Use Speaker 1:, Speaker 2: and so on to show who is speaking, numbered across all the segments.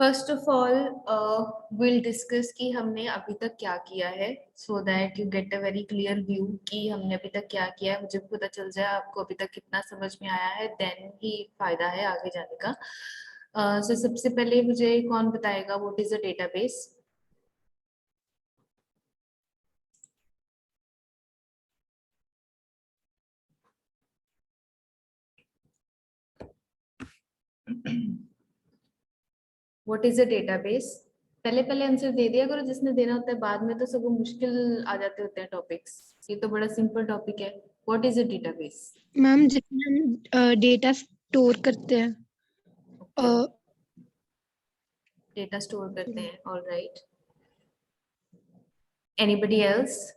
Speaker 1: First of all will discuss कि हमने अभी तक क्या किया है, so that you get a very clear view कि हमने अभी तक क्या किया है, मुझे पता चल जाए आपको अभी तक कितना समझ में आया है, देन ही फायदा है आगे जाने का। so सबसे पहले मुझे कौन बताएगा what is a database? What is a database? पहले पहले आंसर दे दिया करो जिसने देना होता है, बाद में तो सब मुश्किल आ जाते होते हैं टॉपिक्स। ये तो बड़ा सिंपल टॉपिक है। What is a database?
Speaker 2: Ma'am जिसमें हम डेटा स्टोर करते हैं।
Speaker 1: डेटा स्टोर करते हैं, ऑलराइट। Anybody else?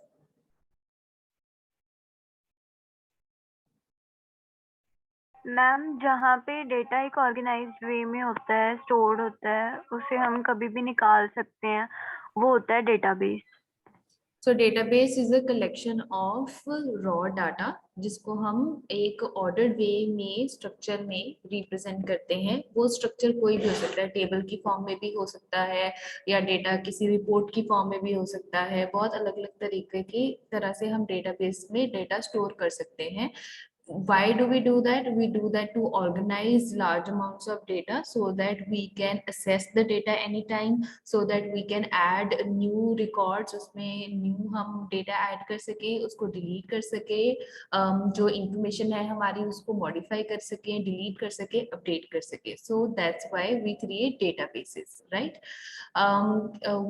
Speaker 3: मैम जहाँ पे डेटा एक ऑर्गेनाइज्ड वे में होता है, स्टोर्ड होता है, उसे हम कभी भी निकाल सकते हैं, वो होता है database.
Speaker 1: So database is a collection of raw data जिसको हम एक ऑर्डर्ड वे में स्ट्रक्चर में रिप्रेजेंट करते हैं। वो स्ट्रक्चर कोई भी हो सकता है, टेबल की फॉर्म में भी हो सकता है या डेटा किसी रिपोर्ट की फॉर्म में भी हो सकता है। बहुत अलग अलग तरीके की तरह से हम डेटाबेस में डेटा स्टोर कर सकते हैं। Why do we do that? We do that to organize large amounts of data so that we can assess the data anytime, so that we can add new records, उसमें new हम data add कर सके, उसको delete कर सके, जो information है हमारी उसको modify कर सके, delete कर सके, update कर सके. So that's why we create databases, right?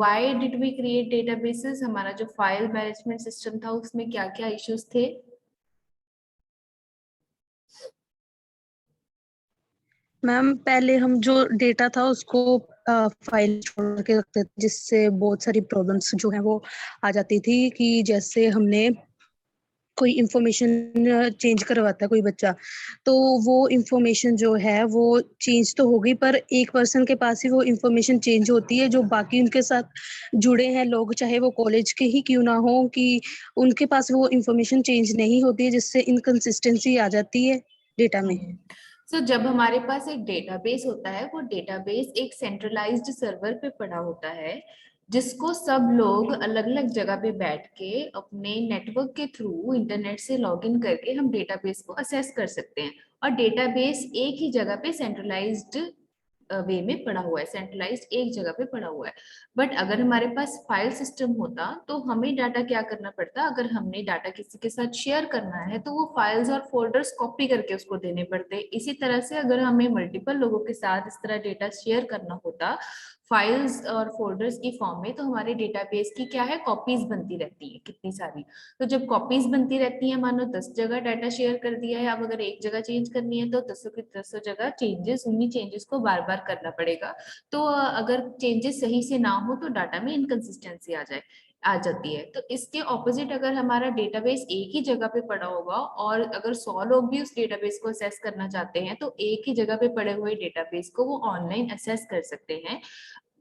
Speaker 1: Why did we create databases? हमारा जो file management system था उसमें क्या क्या issues थे?
Speaker 2: मैम पहले हम जो डेटा था उसको फाइल छोड़ के रखते थे, जिससे बहुत सारी प्रॉब्लम्स जो है वो आ जाती थी कि जैसे हमने कोई इंफॉर्मेशन चेंज करवाता है कोई बच्चा, तो वो इंफॉर्मेशन जो है वो चेंज तो हो गई, पर एक पर्सन के पास ही वो इंफॉर्मेशन चेंज होती है, जो बाकी उनके साथ जुड़े हैं लोग, चाहे वो कॉलेज के ही क्यों ना हो, कि उनके पास वो इंफॉर्मेशन चेंज नहीं होती है, जिससे इनकंसिस्टेंसी आ जाती है डेटा में।
Speaker 1: So, जब हमारे पास एक डेटाबेस होता है, वो डेटाबेस एक सेंट्रलाइज्ड सर्वर पे पड़ा होता है जिसको सब लोग अलग अलग जगह पे बैठ के अपने नेटवर्क के थ्रू इंटरनेट से लॉगिन करके हम डेटाबेस को असेस कर सकते हैं। और डेटाबेस एक ही जगह पे सेंट्रलाइज्ड वे में पड़ा हुआ है, सेंट्रलाइज्ड एक जगह पे पड़ा हुआ है। बट अगर हमारे पास फाइल सिस्टम होता तो हमें डाटा क्या करना पड़ता, अगर हमने डाटा किसी के साथ शेयर करना है तो वो फाइल्स और फोल्डर्स कॉपी करके उसको देने पड़ते। इसी तरह से अगर हमें मल्टीपल लोगों के साथ इस तरह डेटा शेयर करना होता फाइल्स और फोल्डर्स की फॉर्म में, तो हमारे डेटाबेस की क्या है, कॉपीज बनती रहती है कितनी सारी। तो जब कॉपीज बनती रहती है, मानो 10 जगह डाटा शेयर कर दिया है, अब अगर एक जगह चेंज करनी है तो 10 की 10 जगह चेंजेस, उन्हीं चेंजेस को बार बार करना पड़ेगा। तो अगर चेंजेस सही से ना हो तो डाटा में इनकंसिस्टेंसी आ जाती है। तो इसके ऑपोजिट अगर हमारा डेटाबेस एक ही जगह पे पड़ा होगा और अगर 100 लोग भी उस डेटाबेस को असेस करना चाहते हैं तो एक ही जगह पे पड़े हुए डेटाबेस को वो ऑनलाइन असेस कर सकते हैं।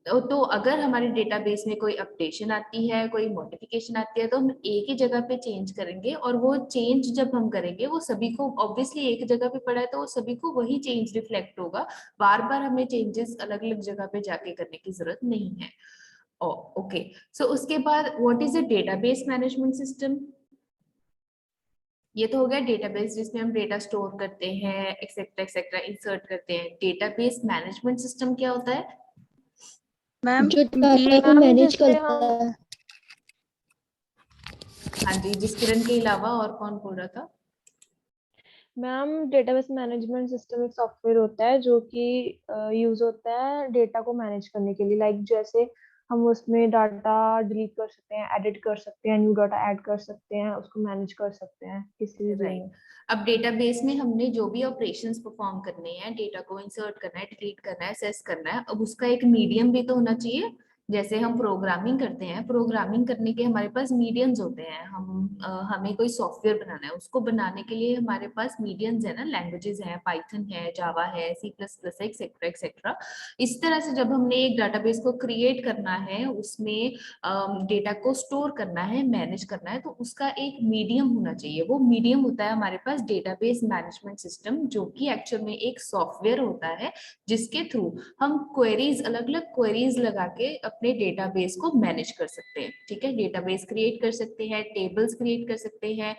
Speaker 1: तो अगर हमारे डेटाबेस में कोई अपडेशन आती है, कोई मॉडिफिकेशन आती है, तो हम एक ही जगह पे चेंज करेंगे और वो चेंज जब हम करेंगे वो सभी को, ऑब्वियसली एक जगह पे पड़ा है तो वो सभी को वही चेंज रिफ्लेक्ट होगा। बार बार हमें चेंजेस अलग अलग जगह पे जाके करने की जरूरत नहीं है। ओके, सो उसके बाद what is a database management system? ये तो हो गया डेटाबेस जिसमें हम डेटा स्टोर करते हैं, एक्सेट्रा एक्सेट्रा, इंसर्ट करते हैं। डेटाबेस मैनेजमेंट सिस्टम क्या होता है?
Speaker 2: मैम
Speaker 4: जो डाटा को मैनेज करता है।
Speaker 1: हाँ जी, जिस किरण के अलावा और कौन बोल रहा था?
Speaker 5: मैम डेटाबेस मैनेजमेंट सिस्टम एक सॉफ्टवेयर होता है जो कि यूज होता है डेटा को मैनेज करने के लिए। लाइक जैसे हम उसमें डाटा डिलीट कर सकते हैं, एडिट कर सकते हैं, न्यू डाटा ऐड कर सकते हैं, उसको मैनेज कर सकते हैं किसी भी वे में।
Speaker 1: अब डेटाबेस में हमने जो भी ऑपरेशंस परफॉर्म करने हैं, डेटा को इंसर्ट करना है, डिलीट करना है, असेस करना है, अब उसका एक मीडियम भी तो होना चाहिए जैसे हम प्रोग्रामिंग करते हैं, प्रोग्रामिंग करने के हमारे पास मीडियम्स होते हैं। हमें कोई सॉफ्टवेयर बनाना है, उसको बनाने के लिए हमारे पास मीडियम्स है ना, लैंग्वेजेस हैं, पाइथन है, जावा है, C plus plus etcetera etcetera. इस तरह से जब हमने एक डाटाबेस को क्रिएट करना है, उसमें डेटा को स्टोर करना है, मैनेज करना है, तो उसका एक मीडियम होना चाहिए। वो मीडियम होता है हमारे पास डेटाबेस मैनेजमेंट सिस्टम, जो कि एक्चुअल में एक सॉफ्टवेयर होता है जिसके थ्रू हम क्वेरीज, अलग अलग क्वेरीज लगा के अपने डेटाबेस को मैनेज कर सकते हैं। ठीक है, डेटाबेस क्रिएट कर सकते हैं, टेबल्स क्रिएट कर सकते हैं,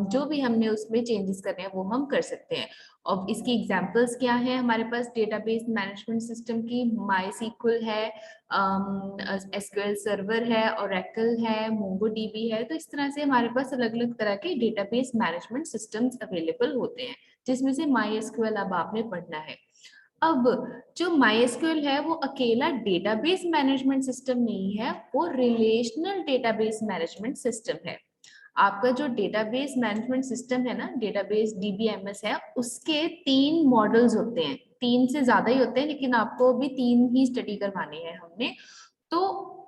Speaker 1: जो भी हमने उसमें चेंजेस करने हैं वो हम कर सकते हैं। और इसकी एग्जांपल्स क्या है हमारे पास डेटाबेस मैनेजमेंट सिस्टम की? MySQL है, SQL सर्वर है, Oracle है, MongoDB है। तो इस तरह से हमारे पास अलग अलग तरह के डेटाबेस मैनेजमेंट सिस्टम्स अवेलेबल होते हैं, जिसमें से MySQL अब आपने पढ़ना है। अब जो MySQL है वो अकेला डेटाबेस मैनेजमेंट सिस्टम नहीं है, वो रिलेशनल डेटाबेस मैनेजमेंट सिस्टम है। आपका जो डेटाबेस मैनेजमेंट सिस्टम है ना, डेटाबेस DBMS है, उसके 3 मॉडल्स होते हैं, 3 से ज्यादा ही होते हैं, लेकिन आपको अभी 3 ही स्टडी करवाने हैं हमने। तो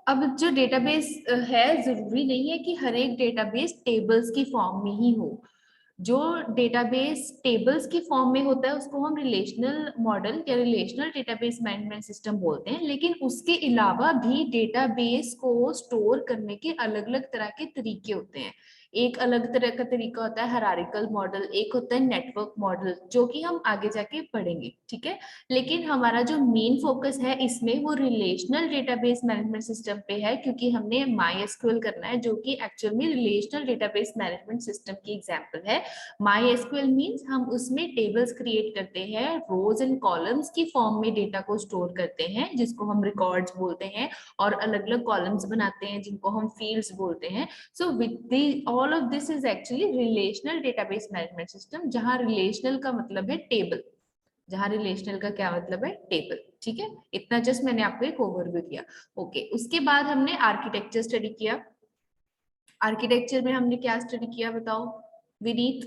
Speaker 1: अब जो डेटाबेस है, जरूरी नहीं है कि हर एक डेटाबेस टेबल्स की फॉर्म में ही हो। जो डेटाबेस टेबल्स की फॉर्म में होता है उसको हम रिलेशनल मॉडल या रिलेशनल डेटाबेस मैनेजमेंट सिस्टम बोलते हैं। लेकिन उसके अलावा भी डेटाबेस को स्टोर करने के अलग अलग तरह के तरीके होते हैं। एक अलग तरह का तरीका होता है हायरार्किकल मॉडल, एक होता है नेटवर्क मॉडल, जो कि हम आगे जाके पढ़ेंगे। ठीक है, लेकिन हमारा जो मेन फोकस है इसमें वो रिलेशनल डेटाबेस मैनेजमेंट सिस्टम पे है, क्योंकि हमने MySQL करना है, जो कि एक्चुअल में रिलेशनल डेटाबेस मैनेजमेंट सिस्टम की एग्जांपल है। MySQL मींस हम उसमें टेबल्स क्रिएट करते हैं, रोज एंड कॉलम्स की फॉर्म में डेटा को स्टोर करते हैं, जिसको हम रिकॉर्ड्स बोलते हैं, और अलग अलग कॉलम्स बनाते हैं जिनको हम फील्ड्स बोलते हैं। So with all of this is actually relational database management system, जहां रिलेशनल का मतलब है टेबल, जहां रिलेशनल का क्या मतलब है? टेबल। ठीक है, इतना जस्ट मैंने आपको एक ओवरव्यू दिया। ओके, उसके बाद हमने आर्किटेक्चर स्टडी किया। आर्किटेक्चर में हमने क्या स्टडी किया बताओ विनीत?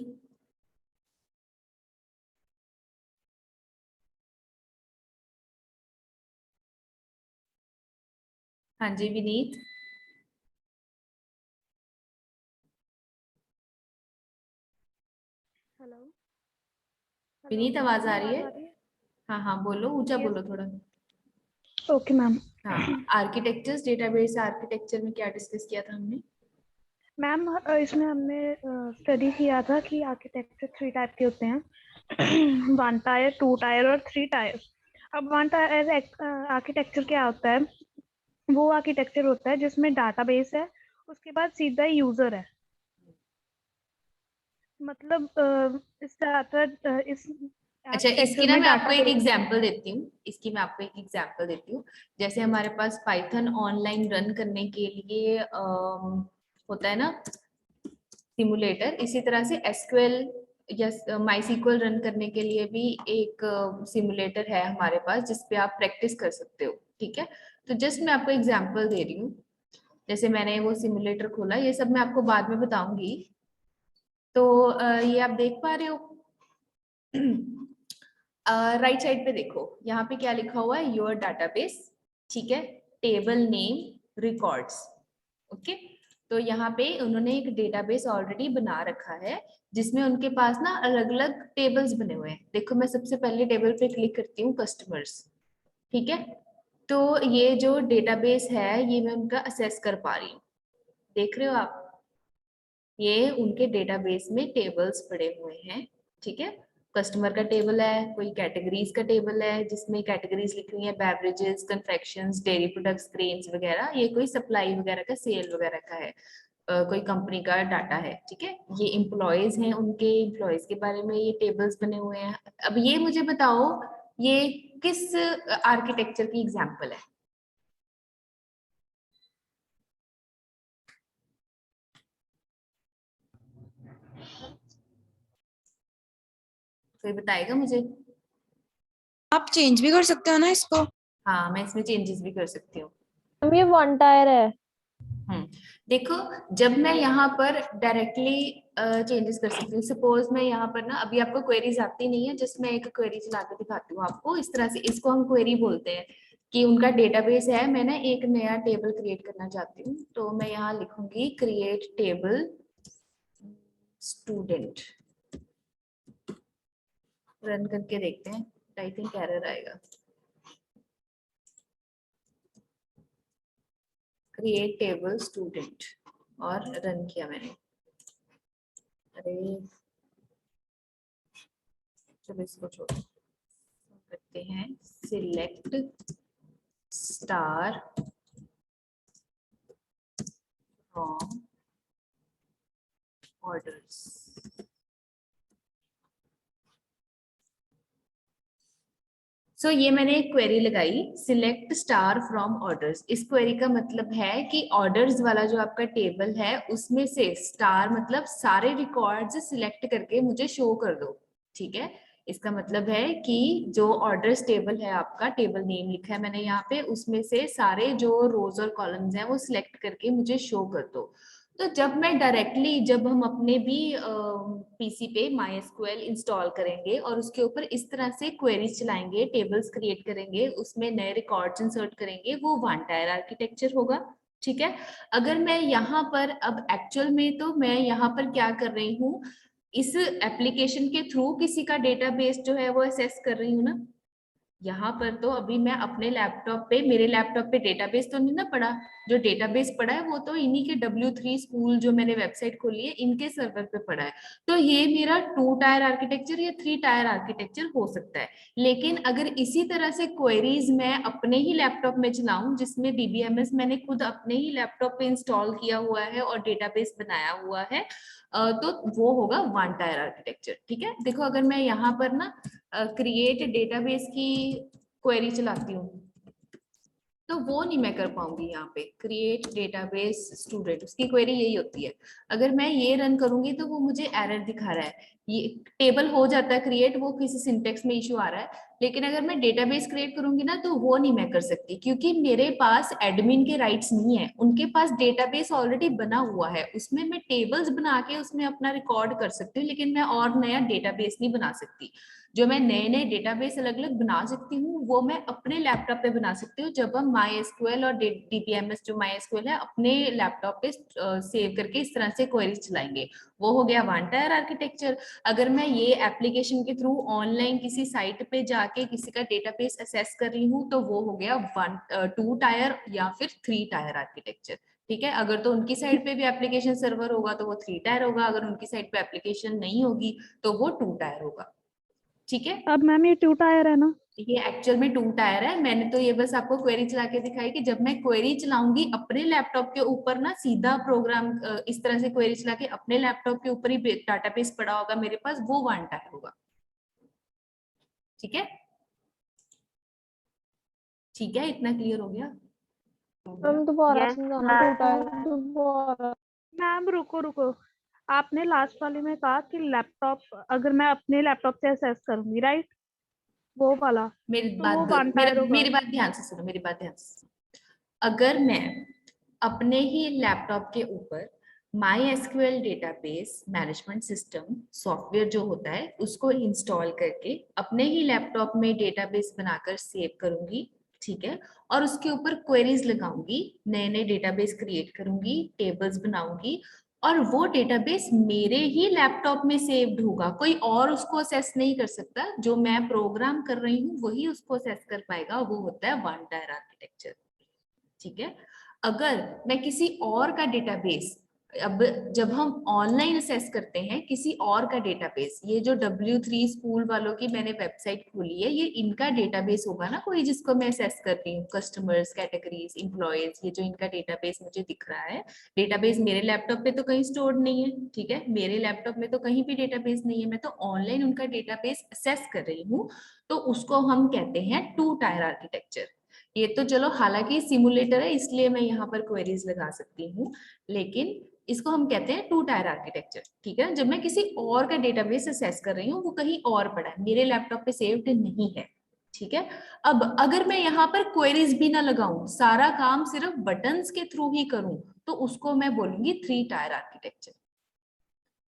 Speaker 1: हाँ जी विनीत।
Speaker 3: हेलो।
Speaker 1: विनीत आवाज आ रही है?
Speaker 3: है?
Speaker 1: हाँ हाँ बोलो, ऊंचा बोलो थोड़ा।
Speaker 2: Okay ma'am.
Speaker 1: हाँ, आर्किटेक्चर्स, डेटाबेस आर्किटेक्चर में क्या डिस्कस किया था हमने?
Speaker 2: मैम इसमें हमने स्टडी किया था कि आर्किटेक्चर 3 टाइप के होते हैं, 1 टायर, 2 टायर और 3 टायर। अब 1 टायर आर्किटेक्चर क्या होता है? वो आर्किटेक्चर होता है जिसमें डाटाबेस है, उसके बाद सीधा यूजर है। मतलब इस
Speaker 1: अच्छा, इसकी
Speaker 2: आर्किटेक्चर
Speaker 1: ना
Speaker 2: में
Speaker 1: मैं आपको एक
Speaker 2: डाटाबेस।
Speaker 1: एग्जांपल देती हूँ, इसकी मैं आपको एक एग्जांपल देती हूँ। जैसे हमारे पास पाइथन ऑनलाइन रन करने के लिए होता है ना सिमुलेटर, इसी तरह से SQL या MySQL रन करने के लिए भी एक सिमुलेटर है हमारे पास, जिसपे आप प्रैक्टिस कर सकते हो। ठीक है, तो जस्ट मैं आपको एग्जांपल दे रही हूँ। जैसे मैंने वो सिमुलेटर खोला, ये सब मैं आपको बाद में बताऊंगी। तो ये आप देख पा रहे हो? राइट साइड पे देखो, यहाँ पे क्या लिखा हुआ है? Your database. ठीक है, टेबल नेम रिकॉर्ड्स। ओके, तो यहाँ पे उन्होंने एक डेटाबेस ऑलरेडी बना रखा है, जिसमें उनके पास ना अलग अलग टेबल्स बने हुए हैं। देखो मैं सबसे पहले टेबल पे क्लिक करती हूँ, कस्टमर्स। ठीक है, तो ये जो डेटाबेस है ये मैं उनका असेस कर पा रही हूँ। देख रहे हो आप? ये उनके डेटाबेस में टेबल्स पड़े हुए हैं। ठीक है, कस्टमर का टेबल है, कोई कैटेगरीज का टेबल है जिसमें कैटेगरीज लिखी हुई है, बेवरेजेस, कन्फेक्शंस, डेयरी प्रोडक्ट्स, ग्रेन्स वगैरह। ये कोई सप्लाई वगैरह का, सेल वगैरह का है, कोई कंपनी का डाटा है। ठीक है, ये एम्प्लॉयज हैं, उनके एम्प्लॉयज के बारे में ये टेबल्स बने हुए हैं। अब ये मुझे बताओ, ये किस आर्किटेक्चर की एग्जाम्पल है? कोई बताएगा मुझे?
Speaker 6: आप चेंज भी कर सकते हो ना इसको।
Speaker 1: हाँ, मैं इसमें चेंजेस भी कर सकती हूँ।
Speaker 5: ये 1 टायर है।
Speaker 1: देखो, जब मैं यहाँ पर डायरेक्टली चेंजेस कर सकती हूँ। सपोज मैं यहाँ पर ना, अभी आपको क्वेरीज आती नहीं है, जस्ट मैं एक क्वेरी चला के दिखाती हूँ आपको। इस तरह से इसको हम क्वेरी बोलते हैं। कि उनका डेटाबेस है, मैं ना एक नया टेबल क्रिएट करना चाहती हूँ, तो मैं यहाँ लिखूंगी क्रिएट टेबल स्टूडेंट। रन करके देखते हैं, आई थिंक एरर आएगा। क्रिएट टेबल स्टूडेंट और रन किया मैंने। अरे चलो इसको छोड़ो, करते हैं सिलेक्ट स्टार फ्रॉम ऑर्डर्स। सो ये मैंने एक क्वेरी लगाई, सिलेक्ट स्टार फ्रॉम ऑर्डर्स। इस क्वेरी का मतलब है कि ऑर्डर्स वाला जो आपका टेबल है उसमें से स्टार मतलब सारे रिकॉर्ड्स सिलेक्ट करके मुझे शो कर दो। ठीक है, इसका मतलब है कि जो ऑर्डर्स टेबल है आपका, टेबल नेम लिखा है मैंने यहाँ पे, उसमें से सारे जो रोज और कॉलम्स हैं वो सिलेक्ट करके मुझे शो कर दो। तो जब मैं डायरेक्टली, जब हम अपने भी पीसी पे MySQL इंस्टॉल करेंगे और उसके ऊपर इस तरह से क्वेरीज चलाएंगे, टेबल्स क्रिएट करेंगे, उसमें नए रिकॉर्ड्स इंसर्ट करेंगे, वो वन टायर आर्किटेक्चर होगा। ठीक है, अगर मैं यहाँ पर अब एक्चुअल में, तो मैं यहाँ पर क्या कर रही हूँ, इस एप्लीकेशन के थ्रू किसी का डेटाबेस जो है वो एक्सेस कर रही हूँ ना। यहाँ पर तो अभी मैं अपने लैपटॉप पे, मेरे लैपटॉप पे डेटाबेस तो नहीं ना पड़ा, जो डेटाबेस पड़ा है वो तो इन्हीं के W3 स्कूल जो मैंने वेबसाइट खोली है इनके सर्वर पे पड़ा है। तो ये मेरा 2 टायर आर्किटेक्चर या 3 टायर आर्किटेक्चर हो सकता है। लेकिन अगर इसी तरह से क्वेरीज मैं अपने ही लैपटॉप में चलाऊं, जिसमें DBMS मैंने खुद अपने ही लैपटॉप पे इंस्टॉल किया हुआ है और डेटाबेस बनाया हुआ है, तो वो होगा वन टायर आर्किटेक्चर। ठीक है, देखो अगर मैं यहाँ पर ना क्रिएट डेटाबेस की क्वेरी चलाती हूँ तो वो नहीं मैं कर पाऊंगी। यहाँ पे क्रिएट डेटाबेस स्टूडेंट, उसकी क्वेरी यही होती है। अगर मैं ये रन करूंगी तो वो मुझे एरर दिखा रहा है, ये टेबल हो जाता है क्रिएट, वो किसी सिंटेक्स में इशू आ रहा है। लेकिन अगर मैं डेटाबेस क्रिएट करूंगी ना तो वो नहीं मैं कर सकती, क्योंकि मेरे पास एडमिन के राइट्स नहीं है। उनके पास डेटाबेस ऑलरेडी बना हुआ है, उसमें मैं टेबल्स बना के उसमें अपना रिकॉर्ड कर सकती हूँ, लेकिन मैं और नया डेटाबेस नहीं बना सकती। जो मैं नए नए डेटाबेस अलग अलग बना सकती हूँ वो मैं अपने लैपटॉप पे बना सकती हूँ, जब हम MySQL और DBMS जो MySQL है अपने लैपटॉप पे सेव करके इस तरह से क्वेरीज चलाएंगे। वो हो गया वन टायर आर्किटेक्चर। अगर मैं ये एप्लीकेशन के थ्रू ऑनलाइन किसी साइट पे जाके किसी का डेटाबेस असेस कर रही हूँ तो वो हो गया 2 टायर या फिर 3 टायर आर्किटेक्चर। ठीक है, अगर तो उनकी साइड पे भी एप्लीकेशन सर्वर होगा तो वो 3 टायर होगा, अगर उनकी साइड पे एप्लीकेशन नहीं होगी तो वो 2 टायर होगा। ठीक है,
Speaker 2: अब मैम ये 2 टायर है ना?
Speaker 1: ये एक्चुअल में 2 टायर है। मैंने तो ये बस आपको क्वेरी चला के दिखाई कि जब मैं क्वेरी चलाऊंगी अपने लैपटॉप के ऊपर ना, सीधा प्रोग्राम इस तरह से क्वेरी चला के अपने लैपटॉप के ऊपर ही डाटाबेस पड़ा होगा मेरे पास, वो वन टायर होगा। ठीक है, ठीक है, इतना क्लियर हो गया?
Speaker 5: हम दोबारा
Speaker 3: Yes,
Speaker 5: समझाना,
Speaker 3: ma'am.
Speaker 5: 2 टायर दोबारा।
Speaker 2: मैम रुको रुको, आपने लास्ट वाले में कहा कि लैपटॉप, अगर मैं अपने लैपटॉप से एक्सेस करूंगी, राइट, वो वाला,
Speaker 1: मेरी
Speaker 2: तो
Speaker 1: बात
Speaker 2: वो 1 टायर होगा।
Speaker 1: मेरी बात ध्यान से सुनो, मेरी बात ध्यान से सुनो। अगर मैं अपने ही लैपटॉप के ऊपर MySQL database management system software जो होता है उसको इंस्टॉल करके अपने ही लैपटॉप में डेटाबेस बनाकर सेव करूंगी, ठीक है, और उसके ऊपर क्वेरीज लगाऊंगी, नए नए डेटाबेस क्रिएट करूंगी, टेबल्स बनाऊंगी, और वो डेटाबेस मेरे ही लैपटॉप में सेव्ड होगा, कोई और उसको असेस नहीं कर सकता। जो मैं प्रोग्राम कर रही हूँ वही उसको असेस कर पाएगा, वो होता है वन टायर आर्किटेक्चर। ठीक है, अगर मैं किसी और का डेटाबेस, अब जब हम ऑनलाइन असेस करते हैं किसी और का डेटाबेस, ये जो W3 स्कूल वालों की मैंने वेबसाइट खोली है, ये इनका डेटाबेस होगा ना कोई, जिसको मैं असेस कर रही हूँ, कस्टमर्स, कैटेगरीज, एम्प्लॉयज, ये जो इनका डेटाबेस मुझे दिख रहा है। डेटाबेस मेरे लैपटॉप पे तो कहीं स्टोर्ड नहीं है, ठीक है, मेरे लैपटॉप में तो कहीं भी डेटाबेस नहीं है, मैं तो ऑनलाइन उनका डेटाबेस असेस कर रही हूँ, तो उसको हम कहते हैं 2 टायर आर्किटेक्चर। ये तो चलो हालांकि सिमुलेटर है इसलिए मैं यहाँ पर क्वेरीज लगा सकती हूँ, लेकिन इसको हम कहते हैं 2 टायर आर्किटेक्चर। ठीक है, जब मैं किसी और का डेटाबेस असेस कर रही हूँ वो कहीं और पड़ा है, मेरे लैपटॉप पे सेव्ड नहीं है। ठीक है, अब अगर मैं यहाँ पर क्वेरीज भी ना लगाऊं, सारा काम सिर्फ बटन्स के थ्रू ही करूं, तो उसको मैं बोलूंगी 3 टायर आर्किटेक्चर।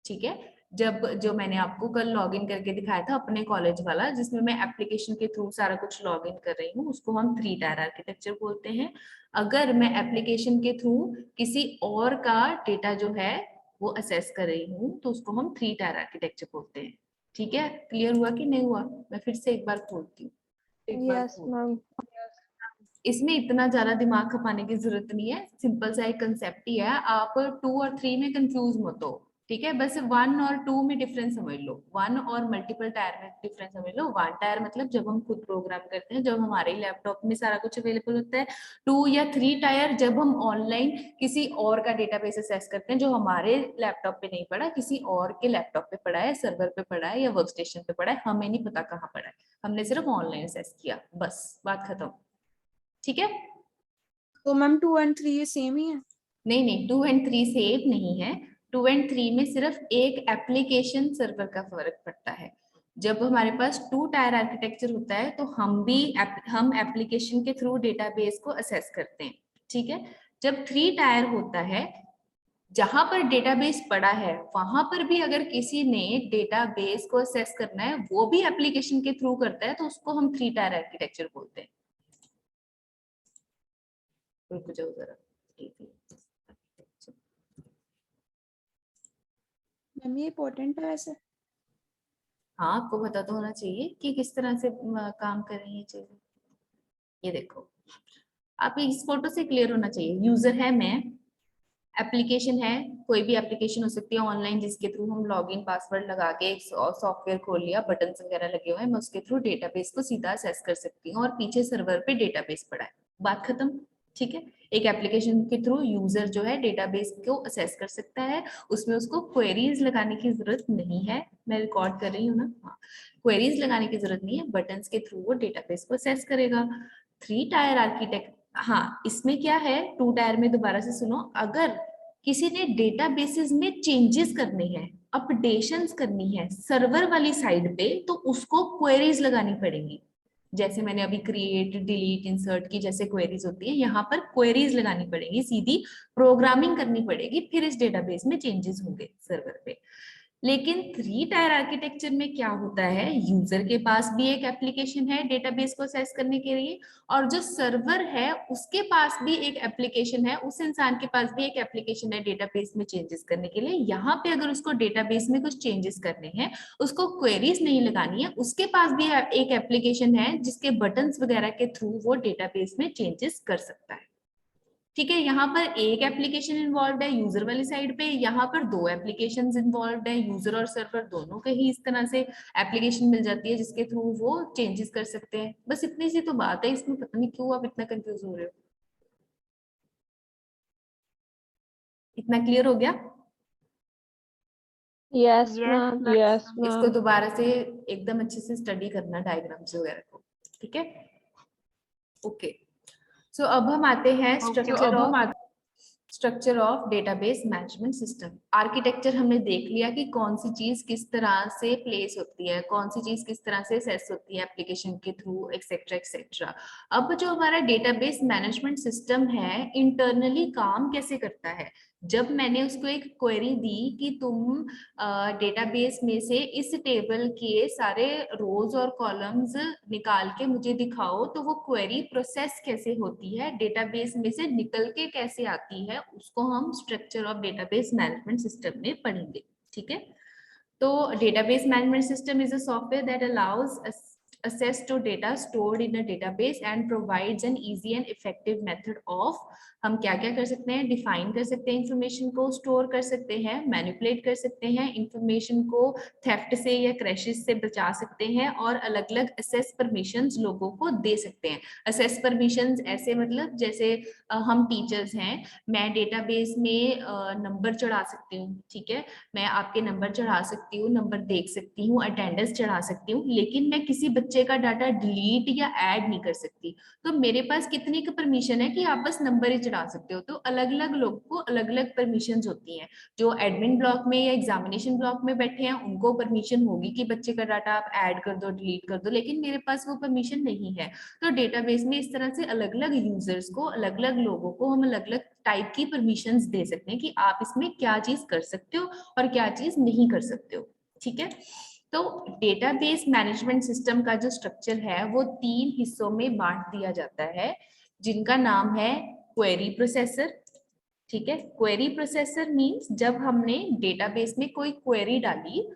Speaker 1: ठीक है, जब जो मैंने आपको कल लॉगिन करके दिखाया था अपने कॉलेज वाला, जिसमें मैं एप्लीकेशन के थ्रू सारा कुछ लॉगिन कर रही हूँ, उसको हम 3 टायर आर्किटेक्चर बोलते हैं। अगर मैं एप्लीकेशन के थ्रू किसी और का डेटा जो है वो असेस कर रही हूँ तो उसको हम 3 टायर आर्किटेक्चर बोलते हैं। ठीक है, क्लियर हुआ कि नहीं हुआ? मैं फिर से एक बार खोलती हूँ।
Speaker 5: Yes ma'am.
Speaker 1: इसमें इतना ज्यादा दिमाग खपाने की जरूरत नहीं है, सिंपल सा एक कंसेप्ट ही है। आप 2 और 3 में कंफ्यूज मत हो, ठीक है? बस 1 और 2 में डिफरेंस समझ लो, 1 और मल्टीपल टायर में डिफरेंस समझ लो। 1 टायर मतलब जब हम खुद प्रोग्राम करते हैं, जब हमारे लैपटॉप में सारा कुछ अवेलेबल होता है। 2 या 3 टायर जब हम ऑनलाइन किसी और का डेटाबेस एक्सेस करते हैं जो हमारे लैपटॉप पे नहीं पड़ा, किसी और के लैपटॉप पे पड़ा है, सर्वर पे पड़ा है या वर्क स्टेशन पे पड़ा है, हमें नहीं पता कहाँ पड़ा है, हमने सिर्फ ऑनलाइन एक्सेस किया, बस बात खत्म। ठीक है?
Speaker 6: तो मैम 2 और 3 सेम ही है?
Speaker 1: नहीं नहीं, 2 और 3 सेम नहीं है। 2 और 3 में सिर्फ एक एप्लीकेशन सर्वर का फर्क पड़ता है। जब हमारे पास 2 टायर आर्किटेक्चर होता है तो हम एप्लीकेशन के थ्रू डेटाबेस को असेस करते हैं, ठीक है? जब 3 टायर होता है, जहां पर डेटाबेस पड़ा है वहां पर भी अगर किसी ने डेटाबेस को असेस करना है, वो भी एप्लीकेशन के थ्रू करता है, तो उसको हम 3 टायर आर्किटेक्चर बोलते हैं। रुक जाओ जरा।
Speaker 6: मैम ये इम्पोर्टेंट है वैसे?
Speaker 1: हाँ, आपको पता तो होना चाहिए कि किस तरह से काम कर रही है चीजें। ये देखो, आप इस फोटो से क्लियर होना चाहिए। यूजर है मैं, एप्लीकेशन है, कोई भी एप्लीकेशन हो सकती है ऑनलाइन, जिसके थ्रू हम लॉगिन पासवर्ड लगा के एक सॉफ्टवेयर खोल लिया, बटन वगैरह लगे हुए हैं, मैं उसके थ्रू डेटाबेस को सीधा असेस कर सकती हूँ और पीछे सर्वर पे डेटाबेस पड़ा है, बात खत्म। ठीक है? एक एप्लीकेशन के थ्रू यूजर जो है डेटाबेस को असेस कर सकता है, उसमें उसको क्वेरीज लगाने की जरूरत नहीं है। मैं रिकॉर्ड कर रही हूँ ना, हाँ, क्वेरीज लगाने की जरूरत नहीं है, बटन्स के थ्रू वो डेटाबेस को असेस करेगा। 3 टायर आर्किटेक्ट, हाँ इसमें क्या है, 2 टायर में दोबारा से सुनो, अगर किसी ने डेटाबेसेस में चेंजेस करने हैं, अपडेशंस करनी है सर्वर वाली साइड पे, तो उसको क्वेरीज लगानी पड़ेंगी। जैसे मैंने अभी क्रिएट, डिलीट, इंसर्ट की जैसे क्वेरीज होती है, यहाँ पर क्वेरीज लगानी पड़ेगी, सीधी प्रोग्रामिंग करनी पड़ेगी, फिर इस डेटाबेस में चेंजेस होंगे सर्वर पे। लेकिन 3 टायर आर्किटेक्चर में क्या होता है, यूजर के पास भी एक एप्लीकेशन है डेटाबेस को एक्सेस करने के लिए, और जो सर्वर है उसके पास भी एक एप्लीकेशन है, उस इंसान के पास भी एक एप्लीकेशन है डेटाबेस में चेंजेस करने के लिए। यहाँ पे अगर उसको डेटाबेस में कुछ चेंजेस करने हैं, उसको क्वेरीज नहीं लगानी है, उसके पास भी एक एप्लीकेशन है जिसके बटन्स वगैरह के थ्रू वो डेटाबेस में चेंजेस कर सकता है। ठीक है? यहाँ पर एक एप्लीकेशन इन्वॉल्व है यूजर वाली साइड पे, यहाँ पर 2 एप्लीकेशंस इन्वॉल्व है, यूजर और सर्वर दोनों के ही इस तरह से एप्लीकेशन मिल जाती है जिसके थ्रू वो चेंजेस कर सकते हैं। बस इतनी सी तो बात है इसमें, पता नहीं क्यों आप इतना कंफ्यूज हो रहे हो। इतना क्लियर हो गया?
Speaker 5: Yes
Speaker 3: Yes,
Speaker 5: ma'am,
Speaker 3: ma'am.
Speaker 5: Yes
Speaker 1: इसको
Speaker 5: मैम।
Speaker 1: दोबारा से एकदम अच्छे से स्टडी करना, डायग्राम्स वगैरह को। ठीक है? ओके, सो अब हम आते हैं structure of database management system. Architecture हमने देख लिया कि कौन सी चीज किस तरह से प्लेस होती है, कौन सी चीज किस तरह से सेस होती है एप्लीकेशन के थ्रू, एक्सेट्रा एक्सेट्रा। अब जो हमारा डेटाबेस मैनेजमेंट सिस्टम है, इंटरनली काम कैसे करता है। जब मैंने उसको एक क्वेरी दी कि तुम डेटाबेस में से इस टेबल के सारे रोज और कॉलम्स निकाल के मुझे दिखाओ, तो वो क्वेरी प्रोसेस कैसे होती है, डेटाबेस में से निकल के कैसे आती है, उसको हम structure of database management system में पढ़ेंगे। ठीक है? तो database management system is a software that allows access to data stored in a database and provides an easy and effective method of, हम क्या क्या कर सकते हैं, डिफाइन कर सकते हैं इंफॉर्मेशन को, स्टोर कर सकते हैं, मैनिपुलेट कर सकते हैं इंफॉर्मेशन को, थेफ्ट से या क्रैशेस से बचा सकते हैं, और अलग अलग असेस परमिशंस लोगों को दे सकते हैं। असेस परमिशंस ऐसे मतलब जैसे हम टीचर्स हैं, मैं डेटाबेस में नंबर चढ़ा सकती हूँ, ठीक है, मैं आपके नंबर चढ़ा सकती हूँ, नंबर देख सकती हूँ, अटेंडेंस चढ़ा सकती हूँ, लेकिन मैं किसी बच्चे बच्चे का डाटा डिलीट या ऐड नहीं कर सकती। तो मेरे पास कितने का परमिशन है कि आप बस नंबर ही चढ़ा सकते हो। तो अलग अलग लोगों को अलग अलग परमिशंस होती हैं। जो एडमिन ब्लॉक में या एग्जामिनेशन ब्लॉक में बैठे हैं उनको परमिशन होगी कि बच्चे का डाटा आप ऐड कर दो, डिलीट कर दो, लेकिन मेरे पास वो परमिशन नहीं है। तो डेटाबेस में इस तरह से अलग अलग यूजर्स को, अलग अलग लोगों को हम अलग अलग टाइप की परमिशंस दे सकते हैं कि आप इसमें क्या चीज कर सकते हो और क्या चीज नहीं कर सकते हो। ठीक है, तो डेटाबेस मैनेजमेंट सिस्टम का जो स्ट्रक्चर है वो 3 हिस्सों में बांट दिया जाता है, जिनका नाम है क्वेरी प्रोसेसर। ठीक है, क्वेरी प्रोसेसर मींस जब हमने डेटाबेस में कोई क्वेरी डाली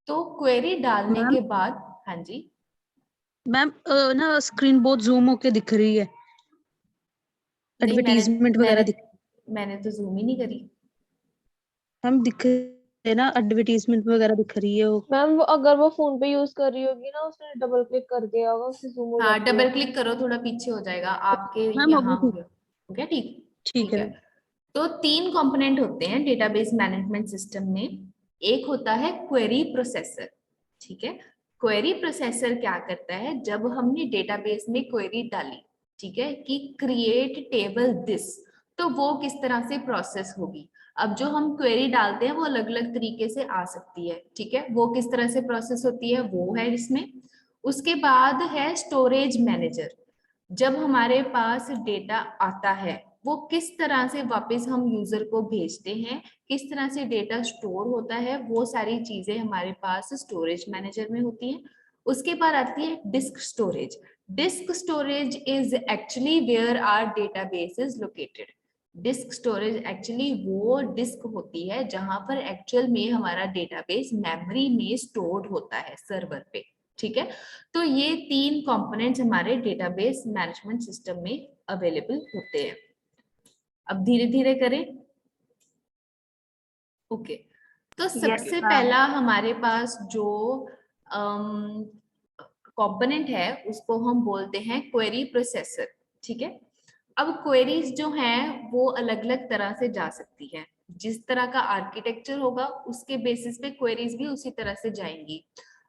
Speaker 1: तो क्वेरी डालने
Speaker 2: मैम
Speaker 1: के बाद, हाँ जी
Speaker 2: मैम ना स्क्रीन बहुत जूम होके दिख रही है,
Speaker 1: नहीं,
Speaker 2: एडवर्टीजमेंट वगैरह दिख
Speaker 1: मैंने तो जूम ही नहीं करी।
Speaker 2: मैम दिख रही है ना, एडवर्टीजमेंट वगैरह दिख रही है वो।
Speaker 5: मैम वो अगर वो फोन पे यूज कर रही होगी ना, उसने डबल क्लिक कर दिया होगा, उससे जूम हो
Speaker 1: हाँ,
Speaker 5: जाती है।
Speaker 1: डबल क्लिक करो, थोड़ा पीछे हो जाएगा आपके,
Speaker 2: मैम अब
Speaker 1: यहाँ
Speaker 2: भी
Speaker 1: हो गया ठीक।
Speaker 2: ठीक
Speaker 1: ठीक
Speaker 2: है।
Speaker 1: है, तो 3 कंपोनेंट होते हैं डेटाबेस मैनेजमेंट सिस्टम में। एक होता है क्वेरी प्रोसेसर। ठीक है, क्वेरी प्रोसेसर क्या करता है, जब हमने डेटाबेस में क्वेरी डाली, ठीक है, कि क्रिएट टेबल दिस, तो वो किस तरह से प्रोसेस होगी। अब जो हम क्वेरी डालते हैं वो अलग अलग तरीके से आ सकती है। ठीक है, वो किस तरह से प्रोसेस होती है वो है इसमें। उसके बाद है स्टोरेज मैनेजर। जब हमारे पास डेटा आता है वो किस तरह से वापस हम यूजर को भेजते हैं, किस तरह से डेटा स्टोर होता है, वो सारी चीजें हमारे पास स्टोरेज मैनेजर में होती हैं। उसके बाद आती है disk storage. Disk storage is actually where are database is located. Disk storage actually वो डिस्क होती है जहां पर एक्चुअल में हमारा डेटाबेस मेमोरी में स्टोर्ड होता है सर्वर पे। ठीक है, तो ये 3 कंपोनेंट्स हमारे डेटाबेस मैनेजमेंट सिस्टम में अवेलेबल होते हैं। अब धीरे धीरे करें। ओके, तो
Speaker 3: यस
Speaker 1: सबसे
Speaker 3: मैम।
Speaker 1: पहला हमारे पास जो कंपोनेंट है उसको हम बोलते हैं क्वेरी प्रोसेसर। ठीक है, अब क्वेरीज जो हैं वो अलग अलग तरह से जा सकती हैं। जिस तरह का आर्किटेक्चर होगा उसके बेसिस पे क्वेरीज भी उसी तरह से जाएंगी।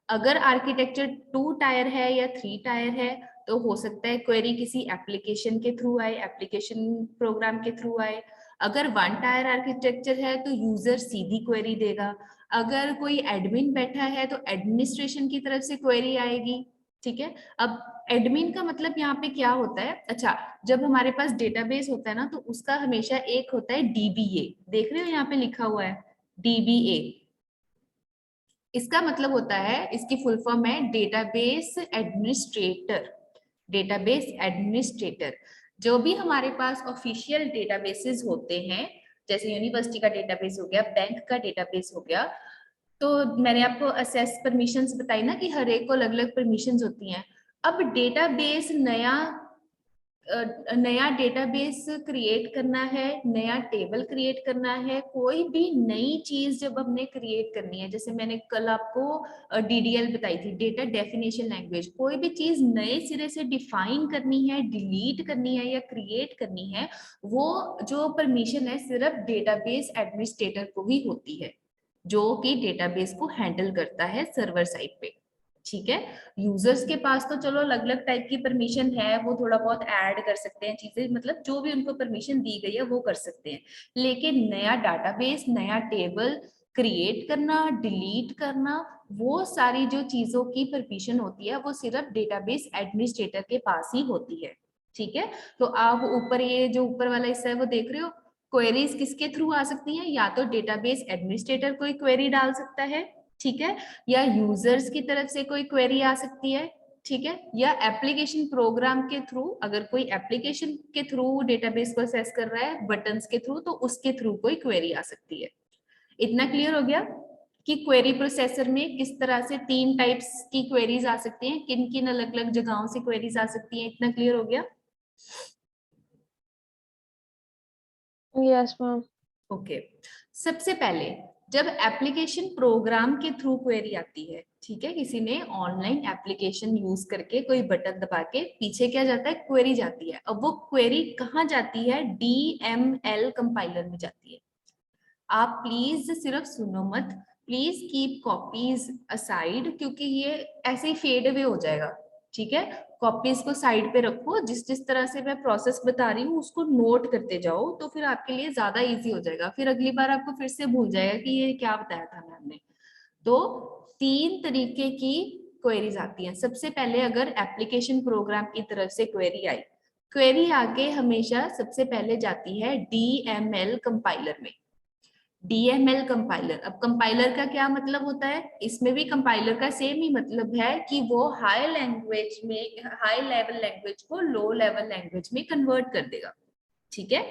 Speaker 1: अगर आर्किटेक्चर 2 टायर है या 3 टायर है तो हो सकता है क्वेरी किसी एप्लीकेशन के थ्रू आए, एप्लीकेशन प्रोग्राम के थ्रू आए। अगर 1 टायर आर्किटेक्चर है तो यूजर सीधी क्वेरी देगा। अगर कोई एडमिन बैठा है तो एडमिनिस्ट्रेशन की तरफ से क्वेरी आएगी। ठीक है, अब एडमिन का मतलब यहाँ पे क्या होता है, अच्छा, जब हमारे पास डेटाबेस होता है ना तो उसका हमेशा एक होता है डीबीए। देख रहे हो यहाँ पे लिखा हुआ है डीबीए। इसका मतलब होता है, इसकी फुल फॉर्म है डेटाबेस एडमिनिस्ट्रेटर। Database administrator. जो भी हमारे पास ऑफिशियल डेटाबेसेस होते हैं, जैसे यूनिवर्सिटी का डेटाबेस हो गया, बैंक का डेटाबेस हो गया, तो मैंने आपको असेस परमिशंस बताई ना कि हर एक को अलग अलग परमिशंस होती हैं। अब डेटाबेस नया डेटाबेस क्रिएट करना है, नया टेबल क्रिएट करना है, कोई भी नई चीज जब हमने क्रिएट करनी है, जैसे मैंने कल आपको डीडीएल बताई थी, डेटा डेफिनेशन लैंग्वेज, कोई भी चीज नए सिरे से डिफाइन करनी है, डिलीट करनी है या क्रिएट करनी है, वो जो परमिशन है सिर्फ डेटाबेस एडमिनिस्ट्रेटर को ही होती है, जो कि डेटाबेस को हैंडल करता है सर्वर साइड पे। ठीक है, यूजर्स के पास तो चलो अलग अलग टाइप की परमिशन है, वो थोड़ा बहुत ऐड कर सकते हैं चीजें, मतलब जो भी उनको परमिशन दी गई है वो कर सकते हैं। लेकिन नया डाटाबेस, नया टेबल क्रिएट करना, डिलीट करना, वो सारी जो चीजों की परमिशन होती है वो सिर्फ डेटाबेस एडमिनिस्ट्रेटर के पास ही होती है। ठीक है, तो आप ऊपर ये जो ऊपर वाला हिस्सा है वो देख रहे हो, क्वेरीज किसके थ्रू आ सकती हैं, या तो डेटाबेस एडमिनिस्ट्रेटर कोई क्वेरी डाल सकता है, ठीक है, या यूजर्स की तरफ से कोई क्वेरी आ सकती है, ठीक है, या एप्लीकेशन प्रोग्राम के थ्रू, अगर कोई एप्लीकेशन के थ्रू डेटाबेस को एक्सेस कर रहा है बटन्स के थ्रू, तो उसके थ्रू कोई क्वेरी आ सकती है। इतना क्लियर हो गया कि क्वेरी प्रोसेसर में किस तरह से 3 टाइप्स की क्वेरीज आ सकती हैं, किन किन अलग अलग जगहों से क्वेरीज आ सकती हैं, इतना क्लियर हो गया।
Speaker 5: Yes ma'am.
Speaker 1: ओके, सबसे पहले जब एप्लीकेशन प्रोग्राम के थ्रू क्वेरी आती है, ठीक है, किसी ने ऑनलाइन एप्लीकेशन यूज करके कोई बटन दबा के पीछे क्या जाता है, क्वेरी जाती है। अब वो क्वेरी कहाँ जाती है, DML कंपाइलर में जाती है। आप प्लीज सिर्फ सुनो मत, प्लीज कीप कॉपीज असाइड, क्योंकि ये ऐसे ही फेड अवे हो जाएगा। ठीक है, कॉपीज को साइड पे रखो, जिस जिस तरह से मैं प्रोसेस बता रही हूँ उसको नोट करते जाओ, तो फिर आपके लिए ज्यादा इजी हो जाएगा, फिर अगली बार आपको फिर से भूल जाएगा कि ये क्या बताया था मैम ने। तो 3 तरीके की क्वेरीज आती हैं। सबसे पहले अगर एप्लीकेशन प्रोग्राम की तरफ से क्वेरी आई, क्वेरी आके हमेशा सबसे पहले जाती है DML कंपाइलर में। DML कंपाइलर, अब कंपाइलर का क्या मतलब होता है, इसमें भी कंपाइलर का सेम ही मतलब है कि वो हाई लैंग्वेज में, हाई लेवल लैंग्वेज को लो लेवल लैंग्वेज में कन्वर्ट कर देगा, ठीक है।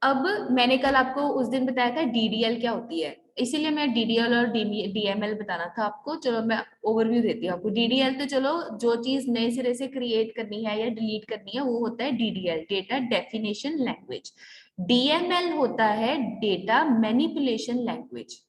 Speaker 1: अब मैंने कल आपको उस दिन बताया था DDL क्या होती है, इसीलिए मैं DDL और DML बताना था आपको। चलो मैं ओवरव्यू देती हूँ आपको। DDL तो चलो जो चीज नए सिरे से क्रिएट करनी है या डिलीट करनी है वो होता है DDL, data definition language. DML होता है डेटा मैनिपुलेशन लैंग्वेज,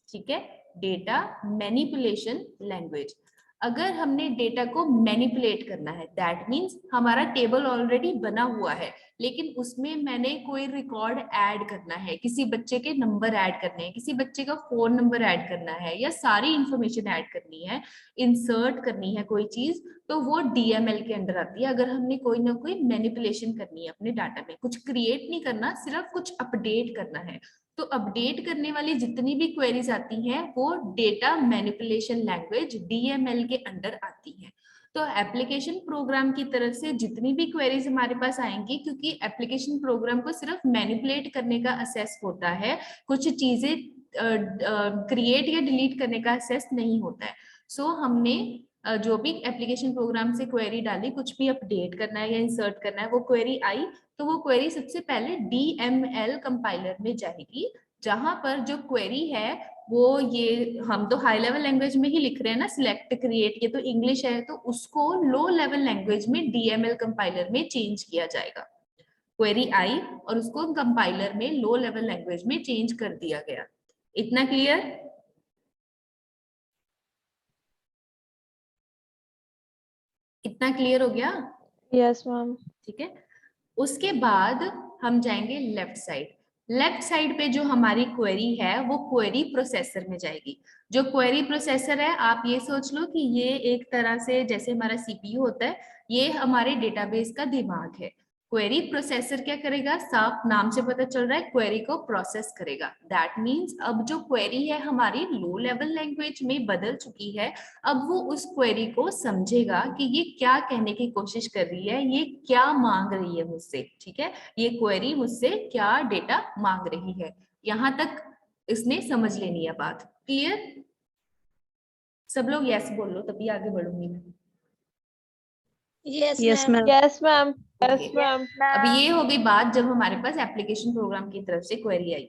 Speaker 1: ठीक है, डेटा मैनिपुलेशन लैंग्वेज। अगर हमने डेटा को मैनिपुलेट करना है, दैट मीन्स हमारा टेबल ऑलरेडी बना हुआ है, लेकिन उसमें मैंने कोई रिकॉर्ड ऐड करना है, किसी बच्चे के नंबर ऐड करने हैं, किसी बच्चे का फोन नंबर ऐड करना है, या सारी इंफॉर्मेशन ऐड करनी है, इंसर्ट करनी है कोई चीज, तो वो DML के अंडर आती है। अगर हमने कोई ना कोई मैनिपुलेशन करनी है अपने डाटा में, कुछ क्रिएट नहीं करना, सिर्फ कुछ अपडेट करना है, तो अपडेट करने वाली जितनी भी क्वेरीज आती हैं वो डेटा मैनिपुलेशन लैंग्वेज DML के अंडर आती हैं। तो एप्लीकेशन प्रोग्राम की तरफ से जितनी भी क्वेरीज हमारे पास आएंगी, क्योंकि एप्लीकेशन प्रोग्राम को सिर्फ मैनिपुलेट करने का असेस होता है, कुछ चीजें क्रिएट या डिलीट करने का असेस नहीं होता है। सो हमने जो भी एप्लीकेशन प्रोग्राम से क्वेरी डाली, कुछ भी अपडेट करना है या इंसर्ट करना है, वो क्वेरी आई, तो वो क्वेरी सबसे पहले DML कंपाइलर में जाएगी, जहां पर जो क्वेरी है वो, ये हम तो हाई लेवल लैंग्वेज में ही लिख रहे हैं ना, सिलेक्ट क्रिएट, ये तो इंग्लिश है, तो उसको लो लेवल लैंग्वेज में DML कंपाइलर में चेंज किया जाएगा। क्वेरी आई और उसको कंपाइलर में लो लेवल लैंग्वेज में चेंज कर दिया गया। इतना क्लियर? इतना क्लियर हो गया?
Speaker 5: Yes ma'am.
Speaker 1: ठीक है, उसके बाद हम जाएंगे लेफ्ट साइड। लेफ्ट साइड पे जो हमारी क्वेरी है वो क्वेरी प्रोसेसर में जाएगी। जो क्वेरी प्रोसेसर है, आप ये सोच लो कि ये एक तरह से जैसे हमारा CPU होता है, ये हमारे डेटाबेस का दिमाग है। क्वेरी प्रोसेसर क्या करेगा, साफ नाम से पता चल रहा है, क्वेरी को प्रोसेस करेगा। दैट मीन्स अब जो क्वेरी है हमारी लो लेवल लैंग्वेज में बदल चुकी है, अब वो उस क्वेरी को समझेगा कि ये क्या कहने की कोशिश कर रही है, ये क्या मांग रही है मुझसे, ठीक है, ये क्वेरी मुझसे क्या डेटा मांग रही है। यहां तक इसने समझ लेनी है बात। क्लियर? सब लोग यस बोल लो, तभी आगे बढ़ूंगी मैं।
Speaker 4: Yes
Speaker 2: yes
Speaker 4: ma'am.
Speaker 2: Ma'am.
Speaker 5: Yes ma'am. Yes
Speaker 1: Okay.
Speaker 5: Ma'am.
Speaker 1: अब ये हो गई बात जब हमारे पास एप्लीकेशन प्रोग्राम की तरफ से क्वेरी आई।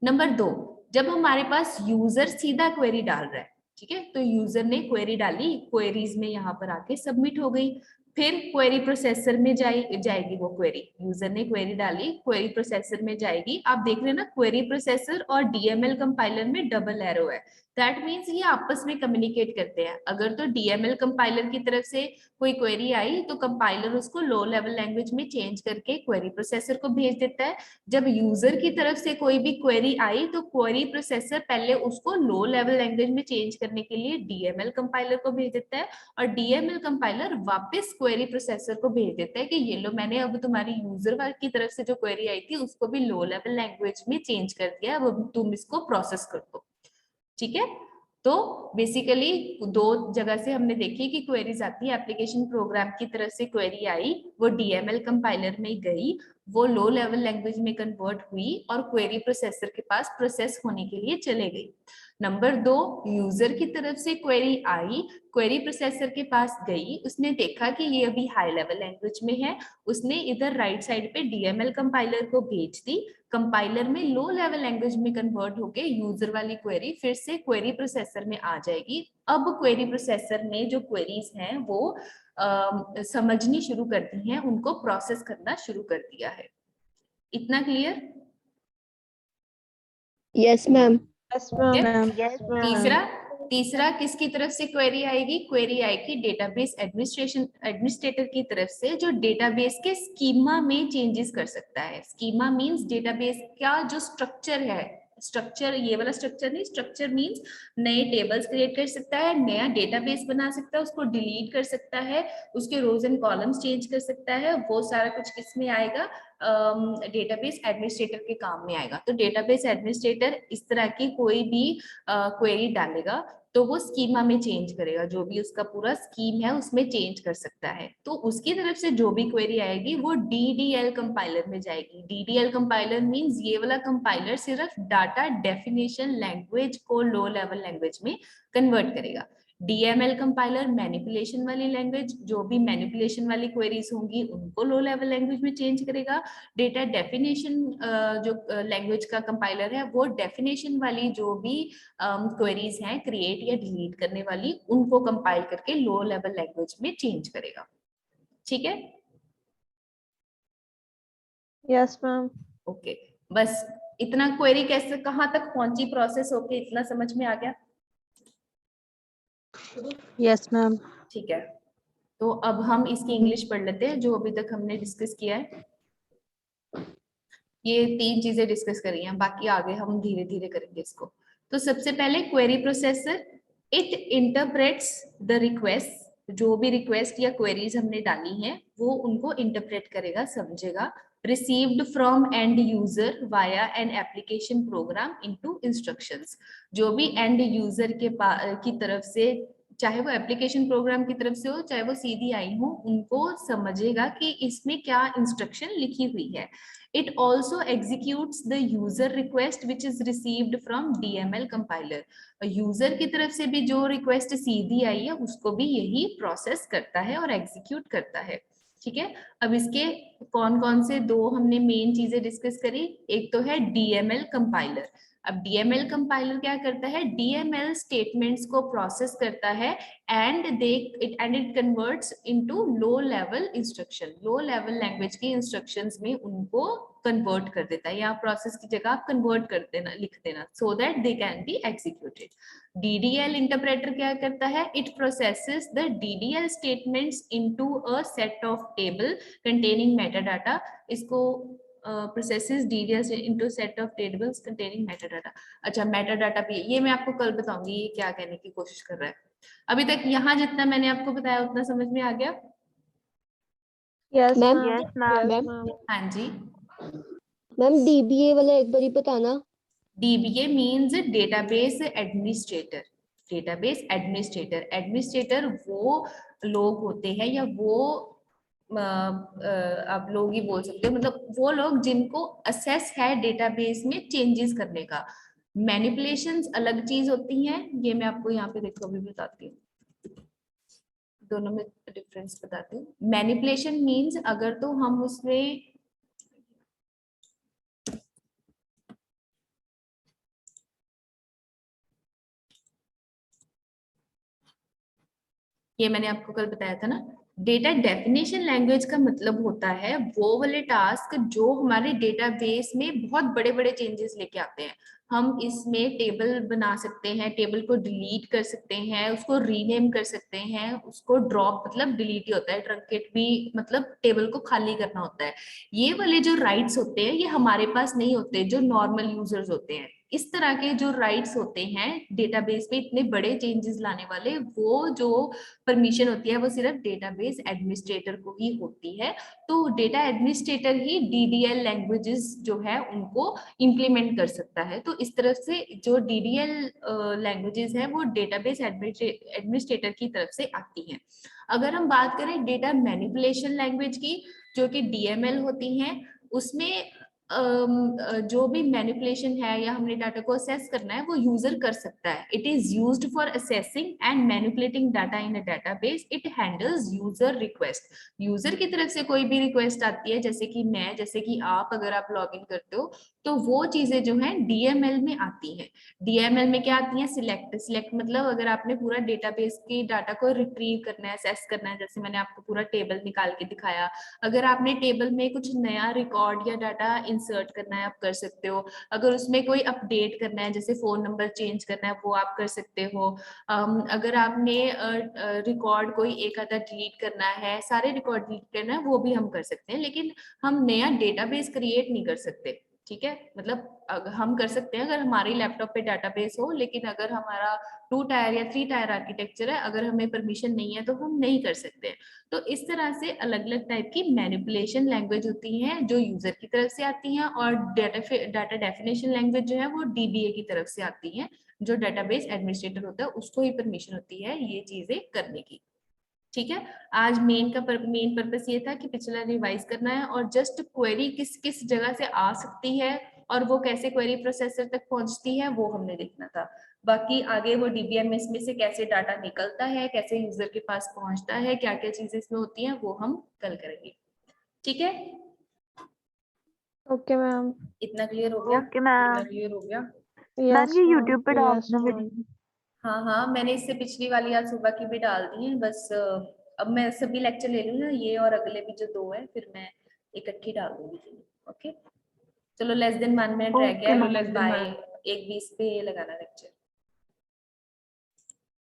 Speaker 1: नंबर 2, जब हमारे पास यूजर सीधा क्वेरी डाल रहा है, ठीक है, तो यूजर ने क्वेरी डाली, क्वेरीज में यहाँ पर आके सबमिट हो गई, फिर क्वेरी प्रोसेसर में जाएगी वो क्वेरी। यूजर ने क्वेरी डाली, क्वेरी प्रोसेसर में जाएगी। आप देख रहे हैं ना, क्वेरी प्रोसेसर और DML कंपाइलर में डबल एरो है, दैट मीन्स ये आपस में कम्युनिकेट करते हैं। अगर तो DML कंपाइलर की तरफ से कोई क्वेरी आई तो कंपाइलर उसको लो लेवल लैंग्वेज में चेंज करके क्वेरी प्रोसेसर को भेज देता है। जब यूजर की तरफ से कोई भी क्वेरी आई तो क्वेरी प्रोसेसर पहले उसको लो लेवल लैंग्वेज में चेंज करने के लिए DML कंपाइलर को भेज देता है, और DML कंपाइलर वापस क्वेरी प्रोसेसर को भेज देता है कि ये लो, मैंने अब तुम्हारी यूजर की तरफ से जो क्वेरी आई थी उसको भी लो लेवल लैंग्वेज में चेंज कर दिया, अब तुम इसको प्रोसेस कर दो, ठीक है। तो बेसिकली 2 जगह से हमने देखी कि क्वेरीज आती है। एप्लीकेशन प्रोग्राम की तरफ से क्वेरी आई, वो DML कंपाइलर में गई, वो लो लेवल लैंग्वेज में कन्वर्ट हुई और क्वेरी प्रोसेसर के पास प्रोसेस होने के लिए चले गई। नंबर 2, यूजर की तरफ से क्वेरी आई, क्वेरी प्रोसेसर के पास गई, उसने देखा कि ये अभी हाई लेवल लैंग्वेज में है, उसने इधर राइट साइड पे DML कंपाइलर को भेज दी, कंपाइलर में लो लेवल लैंग्वेज में कन्वर्ट होके यूजर वाली क्वेरी फिर से क्वेरी प्रोसेसर में आ जाएगी। अब क्वेरी प्रोसेसर में जो क्वेरीज हैं वो समझनी शुरू कर दी हैं, उनको प्रोसेस करना शुरू कर दिया है। इतना clear?
Speaker 4: Yes ma'am.
Speaker 5: Yes ma'am.
Speaker 2: Ma'am.
Speaker 1: तीसरा किसकी तरफ से क्वेरी आएगी? क्वेरी आएगी डेटाबेस एडमिनिस्ट्रेटर की तरफ से, जो डेटाबेस के स्कीमा में चेंजेस कर सकता है। स्कीमा मींस डेटाबेस का जो स्ट्रक्चर है, स्ट्रक्चर, ये वाला स्ट्रक्चर नहीं, स्ट्रक्चर मींस नए टेबल्स क्रिएट कर सकता है, नया डेटाबेस बना सकता है, उसको डिलीट कर सकता है, उसके रोज एंड कॉलम्स चेंज कर सकता है। वो सारा कुछ किस में आएगा, डेटाबेस एडमिनिस्ट्रेटर के काम में आएगा। तो डेटाबेस एडमिनिस्ट्रेटर इस तरह की कोई भी क्वेरी डालेगा तो वो स्कीमा में चेंज करेगा, जो भी उसका पूरा स्कीम है उसमें चेंज कर सकता है। तो उसकी तरफ से जो भी क्वेरी आएगी वो DDL कंपाइलर में जाएगी। DDL कंपाइलर मींस ये वाला कंपाइलर सिर्फ डाटा डेफिनेशन लैंग्वेज को लो लेवल लैंग्वेज में कन्वर्ट करेगा। DML कंपाइलर मैनिपुलेशन वाली लैंग्वेज, जो भी मैनिपुलेशन वाली क्वेरीज होंगी उनको लो लेवल लैंग्वेज में चेंज करेगा। डेटा डेफिनेशन जो लैंग्वेज का कंपाइलर है वो डेफिनेशन वाली जो भी क्वेरीज हैं क्रिएट या डिलीट करने वाली, उनको कंपाइल करके लो लेवल लैंग्वेज में चेंज करेगा। ठीक है,
Speaker 5: यस मैम।
Speaker 1: ओके, बस इतना। क्वेरी कैसे कहाँ तक पहुंची प्रोसेस होके, इतना समझ में आ गया?
Speaker 2: Yes ma'am.
Speaker 1: ठीक है, तो अब हम इसकी इंग्लिश पढ़ लेते हैं जो अभी तक हमने डिस्कस किया है। ये 3 चीजें डिस्कस करी हैं, बाकी आगे हम धीरे धीरे करेंगे इसको। तो सबसे पहले query processor, it interprets the request, जो भी रिक्वेस्ट या क्वेरीज हमने डाली हैं वो उनको इंटरप्रेट करेगा, समझेगा। Received from and user via an application program into instructions, जो भी एंड यूजर की तरफ से, चाहे वो एप्लीकेशन प्रोग्राम की तरफ से हो चाहे वो सीधी आई हो, उनको समझेगा कि इसमें क्या इंस्ट्रक्शन लिखी हुई है। It also executes the user request which is received from DML compiler. User की तरफ से भी जो रिक्वेस्ट सीधी आई है उसको भी यही प्रोसेस करता है और एग्जीक्यूट करता है। ठीक है, अब इसके कौन कौन से 2 हमने मेन चीजें डिस्कस करी। एक तो है DML कंपाइलर। अब DML कंपाइलर क्या करता है, DML स्टेटमेंट्स को प्रोसेस करता है and it converts into low level instruction, low level language की इंस्ट्रक्शंस में उनको कन्वर्ट कर देता है। यहाँ प्रोसेस की जगह आप कन्वर्ट कर देना, लिख देना, so that they can be executed. DDL interpreter क्या करता है, it processes the DDL statements into a set of table containing metadata. इसको processes DDL into set of tables containing metadata। अच्छा, मेटाडाटा भी, ये मैं आपको कल बताऊंगी ये क्या कहने की कोशिश कर रहा है। अभी तक यहाँ जितना मैंने आपको बताया उतना समझ में आ गया?
Speaker 5: Yes
Speaker 4: ma'am,
Speaker 5: ma'am.
Speaker 3: Yes ma'am.
Speaker 5: Yes
Speaker 4: ma'am,
Speaker 5: ma'am.
Speaker 1: हाँ जी।
Speaker 4: मैम DBA वाला एक बार बताना।
Speaker 1: DBA means database administrator। Database administrator, administrator वो लोग होते हैं या वो आप लोग ही बोल सकते हो, मतलब वो लोग जिनको असेस है डेटाबेस में चेंजेस करने का। मैनिपुलेशंस अलग चीज होती हैं, ये मैं आपको यहाँ पे देखो अभी बताती हूँ, दोनों में डिफरेंस बताती हूँ। मैनिपुलेशन मींस अगर तो हम उसमें ये मैंने आपको कल बताया था ना, डेटा डेफिनेशन लैंग्वेज का मतलब होता है वो वाले टास्क जो हमारे डेटाबेस में बहुत बड़े बड़े चेंजेस लेके आते हैं। हम इसमें टेबल बना सकते हैं, टेबल को डिलीट कर सकते हैं, उसको रीनेम कर सकते हैं, उसको ड्रॉप मतलब डिलीट ही होता है, ट्रंकेट भी मतलब टेबल को खाली करना होता है। ये वाले जो राइट्स होते हैं ये हमारे पास नहीं होते, जो नॉर्मल यूजर्स होते हैं। इस तरह के जो राइट्स होते हैं डेटाबेस में इतने बड़े चेंजेस लाने वाले, वो जो परमिशन होती है वो सिर्फ डेटाबेस एडमिनिस्ट्रेटर को ही होती है। तो डेटा एडमिनिस्ट्रेटर ही DDL लैंग्वेजेस जो है उनको इंप्लीमेंट कर सकता है। तो इस तरफ से जो DDL लैंग्वेजेस है वो डेटाबेस एडमिनिस्ट्रेटर की तरफ से आती हैं। अगर हम बात करें डेटा मैनिपुलेशन लैंग्वेज की, जो कि DML होती हैं, उसमें जो भी मैनिपुलेशन है या हमने डाटा को असेस करना है वो यूजर कर सकता है। It is used for assessing and manipulating data in a database. It handles user request. User की तरफ से कोई भी रिक्वेस्ट आती है, जैसे कि मैं, जैसे कि आप, अगर आप लॉग इन करते हो तो वो चीजें जो है DML में आती हैं। DML में क्या आती है, सिलेक्ट। सिलेक्ट मतलब अगर आपने पूरा डेटाबेस की डाटा को रिट्रीव करना है, असेस करना है, जैसे मैंने आपको पूरा टेबल निकाल के दिखाया, अगर आपने टेबल में कुछ नया रिकॉर्ड या डाटा इंसर्ट करना है आप कर सकते हो। अगर उसमें कोई अपडेट करना है, जैसे फोन नंबर चेंज करना है, वो आप कर सकते हो। अगर आपने रिकॉर्ड कोई एक आधा डिलीट करना है, सारे रिकॉर्ड डिलीट करना है, वो भी हम कर सकते हैं। लेकिन हम नया डेटाबेस क्रिएट नहीं कर सकते। ठीक है, मतलब अगर हम कर सकते हैं अगर हमारी लैपटॉप पे डाटाबेस हो, लेकिन अगर हमारा 2 टायर या 3 टायर आर्किटेक्चर है, अगर हमें परमिशन नहीं है तो हम नहीं कर सकते। तो इस तरह से अलग अलग टाइप की मैनिपुलेशन लैंग्वेज होती हैं जो यूजर की तरफ से आती हैं, और डाटा डेफिनेशन लैंग्वेज जो है वो डीबीए की तरफ से आती हैं, जो डाटाबेस एडमिनिस्ट्रेटर होता है उसको ही परमिशन होती है ये चीजें करने की। ठीक है, आज मेन पर्पस ये था कि पिछला रिवाइज करना है, और जस्ट क्वेरी किस किस जगह से आ सकती है और वो कैसे क्वेरी प्रोसेसर तक पहुंचती है वो हमने देखना था। बाकी आगे वो डीबीएमएस में से कैसे डाटा निकलता है, कैसे यूजर के पास पहुंचता है, क्या क्या चीजें इसमें होती हैं वो हम कल करेंगे। ठीक है,
Speaker 5: ओके मैम।
Speaker 1: इतना क्लियर हो गया?
Speaker 3: Okay ma'am.
Speaker 1: इतना क्लियर हो गया?
Speaker 3: मैम ये यूट्यूब पे डाल देना वीडियो।
Speaker 1: हाँ हाँ, मैंने इससे पिछली वाली आज सुबह की भी डाल दी है, बस अब मैं सभी लेक्चर ले लूँ ना, ये और अगले भी जो 2 है फिर मैं इकट्ठी डाल दूंगी। ओके, चलो लेस देन 1 मिनट रह गया
Speaker 3: ओके
Speaker 1: है,
Speaker 3: मैम।
Speaker 1: बाय 1:20 पे लगाना लेक्चर।